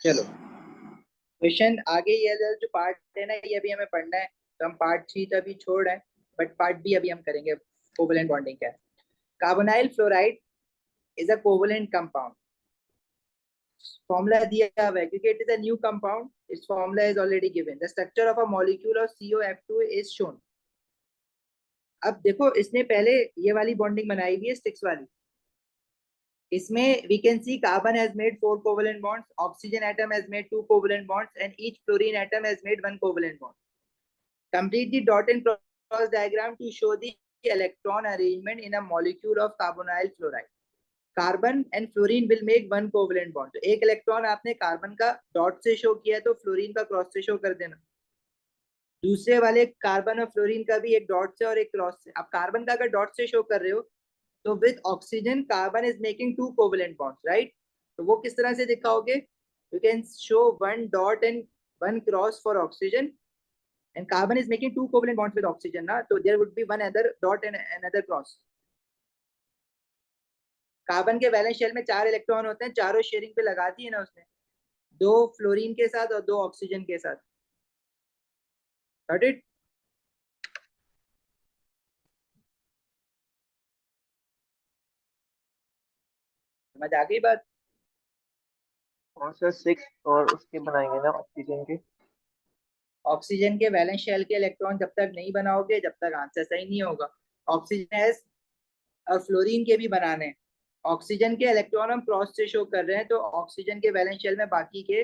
चलो क्वेश्चन आगे, ये जो पार्ट है ना ये अभी हमें पढ़ना है, तो हम पार्ट 3 तो अभी छोड़ रहे हैं, बट पार्ट बी अभी हम करेंगे। कोवलेंट बॉन्डिंग क्या है? Carbonyl fluoride is a covalent compound. Formula दिया हुआ है क्योंकि it is a new compound, it's formula is already given. The structure of a molecule of COF2 is shown. अब देखो इसने पहले ये वाली बॉन्डिंग बनाई हुई है स्टिक्स वाली। इसमें we can see carbon has made 4 covalent bonds, oxygen atom has made 2 covalent bonds, and each fluorine atom has made 1 covalent bond. Complete the dot and cross diagram to show the electron arrangement in a molecule of carbonyl fluoride. Carbon and fluorine will make 1 covalent bond. तो एक electron आपने carbon का dot से show किया तो fluorine का cross से show कर देना। दूसरे वाले कार्बन और फ्लोरीन का भी एक डॉट से और एक क्रॉस से। अब कार्बन का अगर डॉट से शो कर रहे हो तो with oxygen carbon is making 2 covalent bonds, right? तो वो किस तरह से दिखाओगे? You can show 1 dot and 1 cross for oxygen, and carbon is making 2 covalent bonds with oxygen ना, तो there would be one other dot and another cross. Carbon के valence shell में 4 इलेक्ट्रॉन होते हैं, चारों शेयरिंग पे लगा दी है ना उसने, 2 फ्लोरीन के साथ और 2 ऑक्सीजन के साथ। Got it? समझ आ गई बात? और सर 6 और उसके बनाएंगे ना ऑक्सीजन के। ऑक्सीजन के वैलेंस शेल के इलेक्ट्रॉन जब तक नहीं बनाओगे जब तक आंसर सही नहीं होगा। ऑक्सीजन एस और फ्लोरीन के भी बनाने हैं। ऑक्सीजन के इलेक्ट्रॉन हम क्रॉस से शो कर रहे हैं, तो ऑक्सीजन के वैलेंस शेल में बाकी के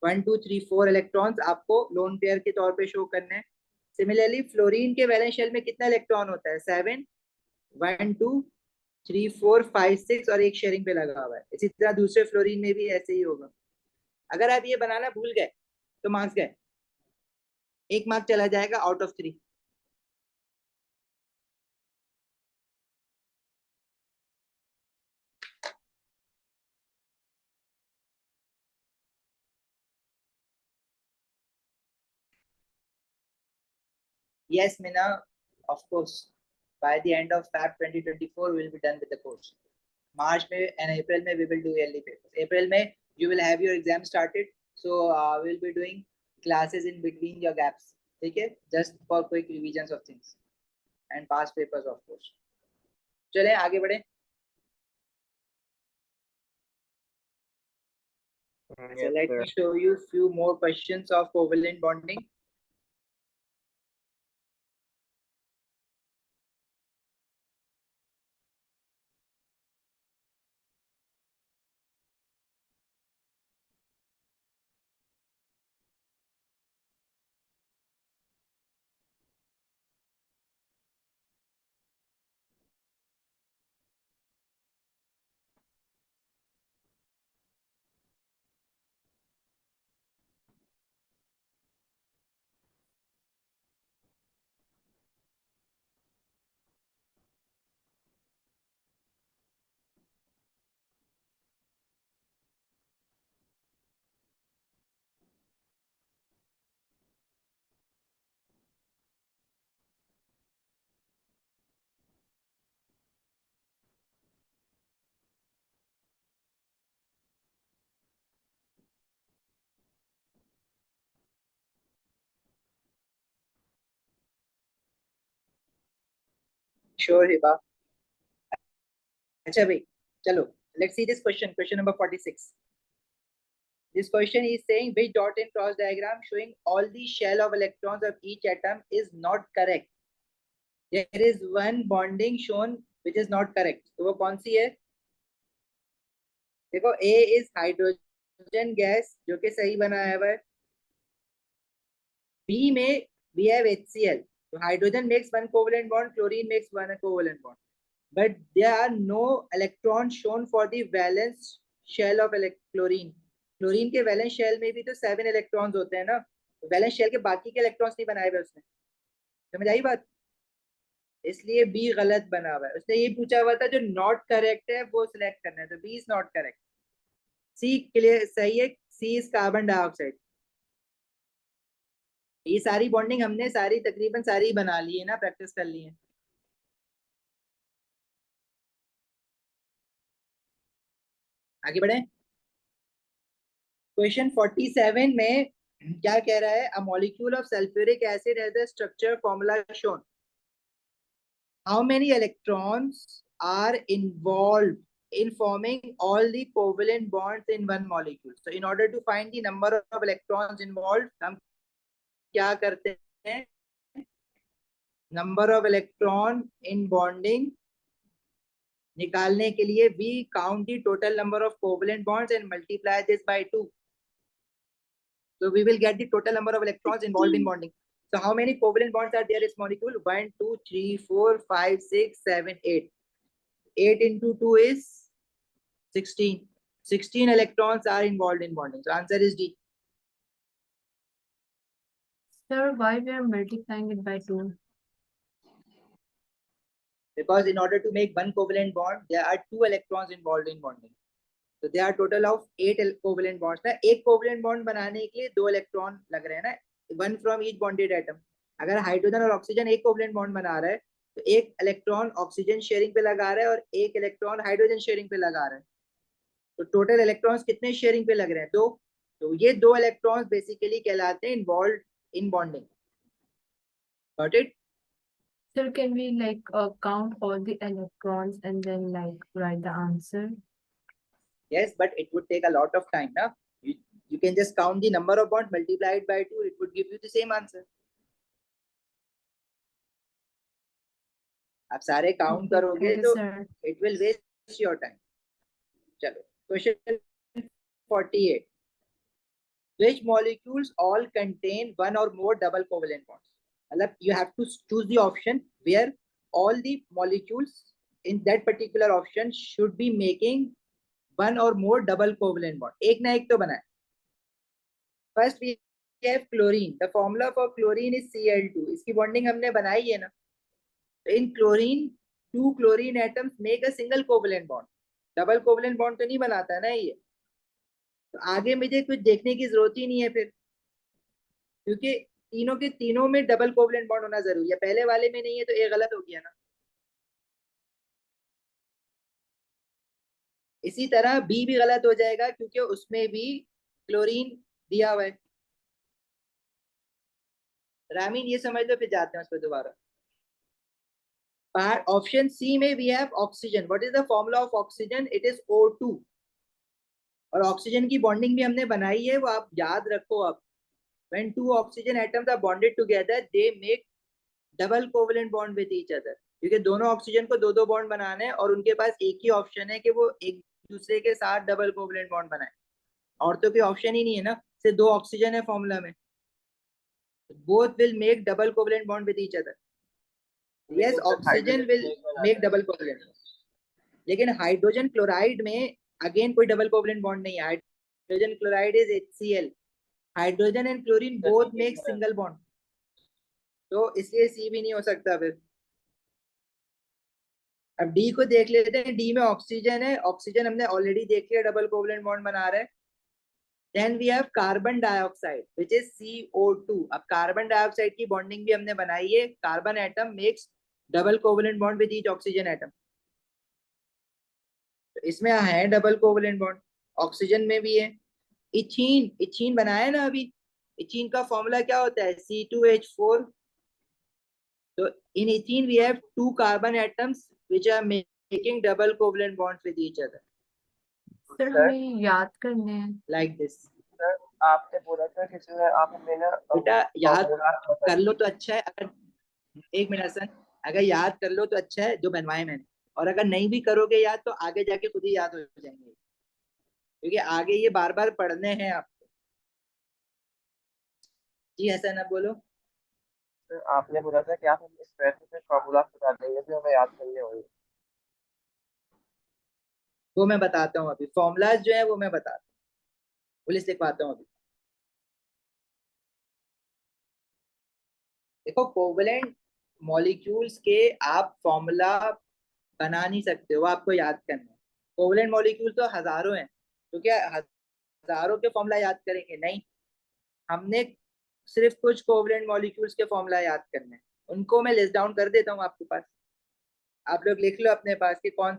1 2 3 4 इलेक्ट्रॉन्स आपको लोन पेयर के तौर पे शो करने हैं। सिमिलरली फ्लोरीन के वैलेंस शेल में कितना इलेक्ट्रॉन होता है? 7। 1 2 3 4 5 6 और एक शेयरिंग पे लगा हुआ है। इसी तरह दूसरे फ्लोरीन में भी ऐसे ही होगा। अगर आप ये बनाना भूल गए तो मार्क्स गए, 1 मार्क चला जाएगा out of 3। Yes, Mina, of course. By the end of Feb 2024, we'll be done with the course. March में and April में we will do yearly papers. April में you will have your exam started, so we'll be doing classes in between your gaps. ठीक है? Just for quick revisions of things and past papers of course. चलें आगे बढ़ें. So yes let sir. me show you few more questions of covalent bonding. Sure, Hiba. अच्छा भाई, चलो. Let's see this question. Question number 46. This question is saying which dot and cross diagram showing all the shell of electrons of each atom is not correct. There is one bonding shown which is not correct. तो वो कौन सी है? देखो A is hydrogen gas जो कि सही बनाया हुआ है. B में we have HCl. So hydrogen makes 1 covalent bond, chlorine makes 1 covalent bond. But there are no electrons shown for the valence shell of chlorine. Chlorine के वैलेंस शेल में भी तो 7 इलेक्ट्रॉन्स होते हैं ना, वैलेंस शेल के बाकी के इलेक्ट्रॉन्स नहीं बनाए हुए उसने. समझ आई बात? इसलिए बी गलत बना हुआ है. उसने ये पूछा हुआ था जो नॉट करेक्ट है वो सिलेक्ट करना है, तो B is not correct. C clear सही है. C is carbon dioxide. ये सारी बॉन्डिंग हमने सारी तकरीबन सारी बना ली है ना, प्रैक्टिस कर ली है. आगे बढ़े. क्वेश्चन 47 में क्या कह रहा है? A molecule of sulphuric acid has the structure formula shown. How many electrons are involve in forming all the covalent bonds in one molecule. So in order to find the number of electrons involved, हम क्या करते हैं? Number of electron in bonding निकालने के लिए we count the total number of covalent bonds and multiply this by 2. So we will get the total number of electrons involved in bonding. So how many covalent bonds are there in this molecule? 1, 2, 3, 4, 5, 6, 7, 8. 8 into 2 is 16. 16 electrons are involved in bonding. So answer is D. Sir, why we are multiplying it by 2? Because in order to make one covalent bond, there are 2 electrons involved in bonding. So there are total of 8 covalent bonds. ना एक covalent bond बनाने के लिए 2 electron लग रहे हैं ना, one from each bonded atom. अगर हाइड्रोजन और ऑक्सीजन एक कोवलेंट बॉन्ड बना रहा है तो एक इलेक्ट्रॉन ऑक्सीजन शेयरिंग पे लगा रहा है और एक इलेक्ट्रॉन हाइड्रोजन शेयरिंग पे लगा रहा है. तो टोटल इलेक्ट्रॉन्स कितने शेयरिंग पे लग रहे हैं? 2. तो ये 2 इलेक्ट्रॉन्स बेसिकली कहलाते हैं involve in bonding. Got it? Sir, can we count all the electrons and then write the answer? Yes, but it would take a lot of time. Na? You can just count the number of bonds, multiply it by 2, it would give you the same answer. आप सारे count करोगे तो it will waste your time. चलो, question 48. Which molecules all contain one or more double covalent bonds? मतलब you have to choose the option where all the molecules in that particular option should be making one or more double covalent bond. एक ना एक तो बना है. First we have chlorine. The formula for chlorine is Cl2. इसकी bonding हमने बनाई है ना. In chlorine, 2 chlorine atoms make a single covalent bond. Double covalent bond तो नहीं बनाता है ना ये. तो आगे मुझे कुछ देखने की जरूरत ही नहीं है फिर, क्योंकि तीनों के तीनों में डबल कोवलेंट बॉन्ड होना जरूरी है. पहले वाले में नहीं है तो ये गलत हो गया ना. इसी तरह बी भी गलत हो जाएगा क्योंकि उसमें भी क्लोरीन दिया हुआ है. रामीन ये समझ लो, फिर जाते हैं उस पर दोबारा. ऑप्शन सी में we have oxygen. What is the formula of oxygen? It is O2. और ऑक्सीजन की बॉन्डिंग भी हमने बनाई है, वो आप याद रखो. अब when 2 oxygen atoms are bonded together, they make double covalent bond with each other. क्योंकि दोनों ऑक्सीजन को 2-2 बॉन्ड बनाने हैं और उनके पास एक ही ऑप्शन है कि वो एक दूसरे के साथ डबल कोवलेंट बॉन्ड बनाए. और तो कोई ऑप्शन ही नहीं है ना, सिर्फ 2 ऑक्सीजन है फॉर्मूला में. both will make double covalent bond with each other. Yes, oxygen will make double covalent. लेकिन हाइड्रोजन क्लोराइड में अगेन कोई डबल कोवलेंट बॉन्ड नहीं है. Hydrogen chloride is HCl. Hydrogen and chlorine both make single bond. तो इसलिए सी भी नहीं हो सकता फिर. अब डी को देख लेते हैं. डी में ऑक्सीजन है. ऑक्सीजन हमने ऑलरेडी देख लिया डबल कोवलेंट बॉन्ड बना रहा है. Then we have carbon dioxide which is CO2. अब कार्बन डाइऑक्साइड की बॉन्डिंग भी हमने बनाई है. Carbon atom makes double covalent bond with each oxygen atom. तो इसमें है डबल कोवलेंट बॉन्ड. ऑक्सीजन में भी है. इथीन, इथीन बनाया ना अभी. इथीन का फॉर्मूला क्या होता है? C2H4. तो in ethene we have 2 carbon atoms which are making double covalent bonds with each other. Sir हमें याद करने हैं. Like this. सर आपने बोला था कि जो है आप हमें ना बेटा याद कर लो तो अच्छा है. अगर एक मिनट सर, अगर याद कर लो तो अच्छा है जो बनवाए मैंने. और अगर नहीं भी करोगे याद तो आगे जाके खुद ही याद हो जाएंगे, क्योंकि आगे ये बार बार पढ़ने हैं आपको. जी ऐसा ना बोलो. आपने बोला था कि आप हमें इस पैसे पे फॉर्मूला बता देंगे जो हमें याद करने होंगे. वो मैं बताता हूँ अभी. फॉर्मूलाज जो है वो मैं बताता हूँ. पुलिस लिखवाता हूँ अभी. देखो कोवलेंट मॉलिक्यूल्स के आप फॉर्मूला बना नहीं सकते हो, आपको याद करना है. कोवलेंट मॉलिक्यूल तो हजारों हैं, तो क्या हजारों के फॉर्मूला याद करेंगे? नहीं. हमने सिर्फ कुछ कोवलेंट मॉलिक्यूल्स के फॉर्मूला याद करने हैं. उनको मैं लिस्ट डाउन कर देता हूँ आपके पास. आप लोग लिख लो अपने पास कि कौन